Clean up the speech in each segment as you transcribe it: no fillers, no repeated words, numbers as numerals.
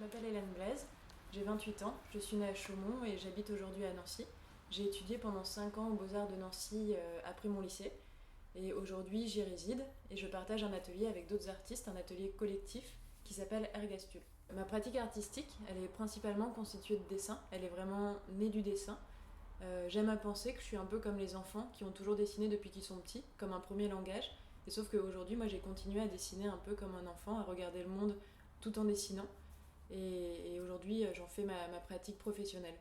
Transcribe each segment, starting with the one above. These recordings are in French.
Je m'appelle Hélène Blaise, j'ai 28 ans, je suis née à Chaumont et j'habite aujourd'hui à Nancy. J'ai étudié pendant 5 ans aux Beaux-Arts de Nancy après mon lycée et aujourd'hui j'y réside et je partage un atelier avec d'autres artistes, un atelier collectif qui s'appelle Ergastule. Ma pratique artistique, elle est principalement constituée de dessin, elle est vraiment née du dessin. J'aime à penser que je suis un peu comme les enfants qui ont toujours dessiné depuis qu'ils sont petits, comme un premier langage. Et sauf qu'aujourd'hui, moi j'ai continué à dessiner un peu comme un enfant, à regarder le monde tout en dessinant. Et aujourd'hui, j'en fais ma pratique professionnelle.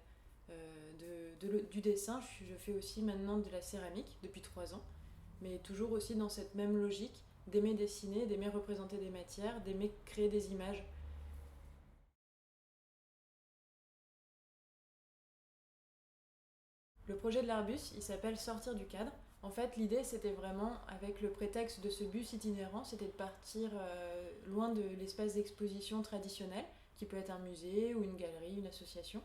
Du dessin, je fais aussi maintenant de la céramique depuis 3 ans, mais toujours aussi dans cette même logique d'aimer dessiner, d'aimer représenter des matières, d'aimer créer des images. Le projet de l'Arbus, il s'appelle Sortir du cadre. En fait, l'idée, c'était vraiment, avec le prétexte de ce bus itinérant, c'était de partir loin de l'espace d'exposition traditionnel, qui peut être un musée ou une galerie, une association.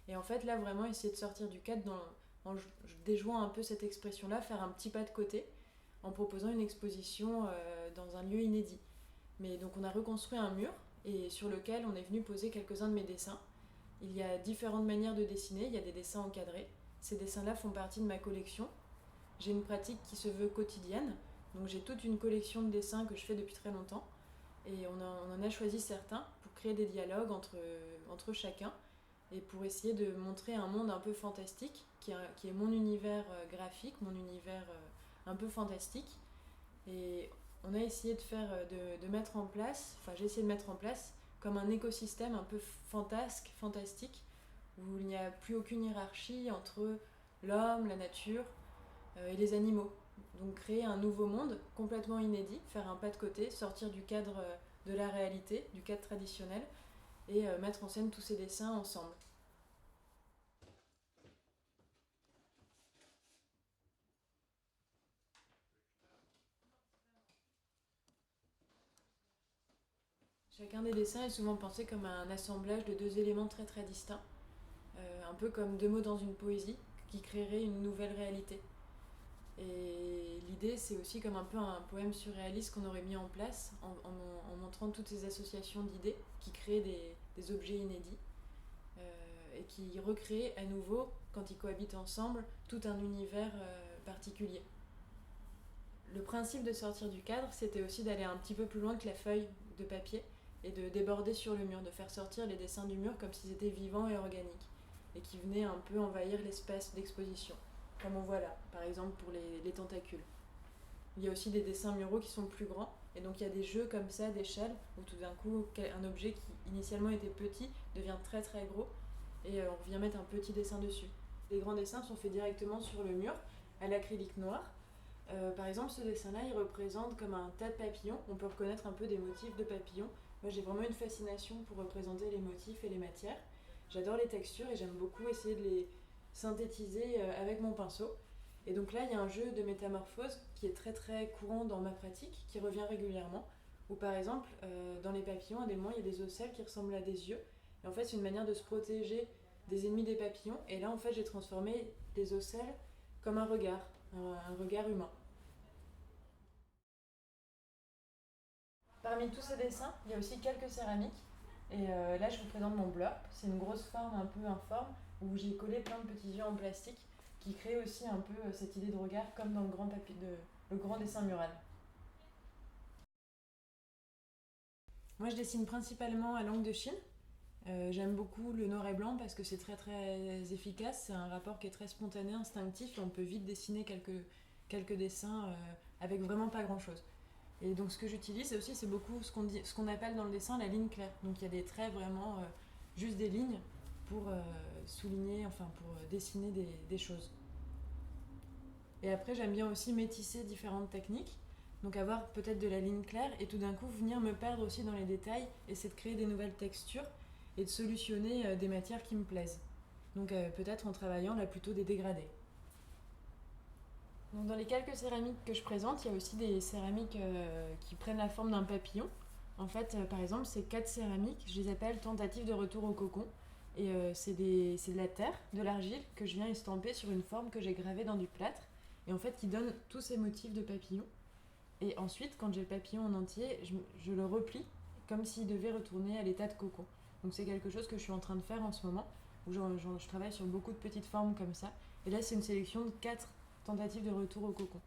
Et en fait, là, vraiment, essayer de sortir du cadre en déjouant un peu cette expression-là, faire un petit pas de côté, en proposant une exposition dans un lieu inédit. Mais donc, on a reconstruit un mur, et sur lequel on est venu poser quelques-uns de mes dessins. Il y a différentes manières de dessiner, il y a des dessins encadrés. Ces dessins-là font partie de ma collection. J'ai une pratique qui se veut quotidienne, donc j'ai toute une collection de dessins que je fais depuis très longtemps. Et on en a choisi certains pour créer des dialogues entre chacun et pour essayer de montrer un monde un peu fantastique, qui est mon univers graphique, mon univers un peu fantastique. Et on a essayé de mettre en place, enfin j'ai essayé de mettre en place comme un écosystème un peu fantastique, où il n'y a plus aucune hiérarchie entre l'homme, la nature et les animaux. Donc créer un nouveau monde complètement inédit, faire un pas de côté, sortir du cadre de la réalité, du cadre traditionnel, et mettre en scène tous ces dessins ensemble. Chacun des dessins est souvent pensé comme un assemblage de deux éléments très distincts, un peu comme deux mots dans une poésie qui créerait une nouvelle réalité. Et l'idée, c'est aussi comme un peu un poème surréaliste qu'on aurait mis en place en montrant toutes ces associations d'idées qui créent des objets inédits et qui recréent à nouveau, quand ils cohabitent ensemble, tout un univers particulier. Le principe de sortir du cadre, c'était aussi d'aller un petit peu plus loin que la feuille de papier et de déborder sur le mur, de faire sortir les dessins du mur comme s'ils étaient vivants et organiques et qui venaient un peu envahir l'espace d'exposition, comme on voit là, par exemple pour les tentacules. Il y a aussi des dessins muraux qui sont plus grands, et donc il y a des jeux comme ça d'échelle où tout d'un coup un objet qui initialement était petit devient très gros et on vient mettre un petit dessin dessus. Les grands dessins sont faits directement sur le mur à l'acrylique noir. Par exemple, ce dessin-là, il représente comme un tas de papillons. On peut reconnaître un peu des motifs de papillons. Moi, j'ai vraiment une fascination pour représenter les motifs et les matières. J'adore les textures et j'aime beaucoup essayer de les synthétiser avec mon pinceau. Et donc là, il y a un jeu de métamorphose qui est très courant dans ma pratique, qui revient régulièrement. Où par exemple, dans les papillons, à des moments, il y a des ocelles qui ressemblent à des yeux. Et en fait, c'est une manière de se protéger des ennemis des papillons. Et là, en fait, j'ai transformé les ocelles comme un regard, un regard humain. Parmi tous ces dessins, il y a aussi quelques céramiques. Et là, je vous présente mon blurb. C'est une grosse forme un peu informe où j'ai collé plein de petits yeux en plastique qui créent aussi un peu cette idée de regard comme dans le grand dessin mural. Moi, je dessine principalement à l'encre de Chine. J'aime beaucoup le noir et blanc parce que c'est très efficace. C'est un rapport qui est très spontané, instinctif et on peut vite dessiner quelques dessins avec vraiment pas grand chose. Et donc ce que j'utilise aussi, c'est beaucoup ce qu'on appelle dans le dessin la ligne claire. Donc il y a des traits vraiment, juste des lignes pour souligner, enfin pour dessiner des choses. Et après, j'aime bien aussi métisser différentes techniques. Donc avoir peut-être de la ligne claire et tout d'un coup venir me perdre aussi dans les détails, essayer de créer des nouvelles textures et de solutionner des matières qui me plaisent. Donc peut-être en travaillant là plutôt des dégradés. Donc dans les quelques céramiques que je présente, il y a aussi des céramiques qui prennent la forme d'un papillon. En fait, par exemple, ces 4 céramiques, je les appelle tentatives de retour au cocon. Et c'est de la terre, de l'argile que je viens estamper sur une forme que j'ai gravée dans du plâtre. Et en fait, qui donne tous ces motifs de papillon. Et ensuite, quand j'ai le papillon en entier, je le replie comme s'il devait retourner à l'état de cocon. Donc c'est quelque chose que je suis en train de faire en ce moment, où je travaille sur beaucoup de petites formes comme ça. Et là, c'est une sélection de 4 tentatives de retour au cocon.